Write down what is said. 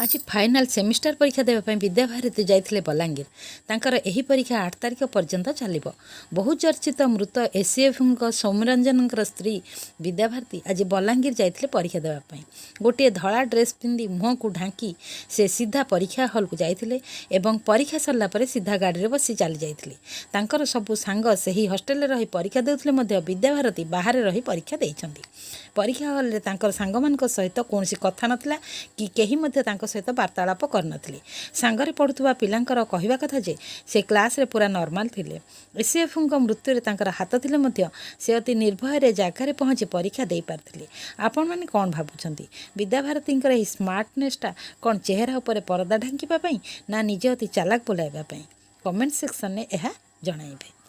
आज final semester परीक्षा देवाई विद्याभारती जाइए बलांगीर। तांकर एही परीक्षा 8 तारिख पर्यंत चलिबो। बहु चर्चित मृत एसीएफ सौम्यरंजन स्त्री विद्याभारती आज बलांगीर जाइए परीक्षा देवाई। गोटे धड़ा ड्रेस पिंधि मुह को ढांकी से सीधा परीक्षा हल को जाइए एवं परीक्षा सरला परे सीधा गाड़ी बसी चली जाइए। तांकर सबु सांग सही हॉस्टेल रही परीक्षा देउथिले मध्य विद्याभारती बाहर रही परीक्षा देइछंती। परीक्षा हल रे तांकर सांग मानक सहित कोनोसी कथा नथिला कि केही मध्य तांक सहित वार्तालाप करनथिले। सांगरे पढ़ुवा पिलांकर कहिबा कथा जे से क्लास रे पूरा नॉर्मल थिले। एसीएफ मृत्यु रे तांकर हाथ थिले मध्य से अति निर्भय रे जागा रे पहुँची परीक्षा देई पारथिले। आपण माने कोन भाबुछंती विद्याभारतींकर एही स्मार्टनेसटा कोन चेहरा ऊपर परदा ढांकीबा पई ना निजे अति चालाक बोलाइबा पई? कमेंट सेक्शन ने एहा जणाइबे।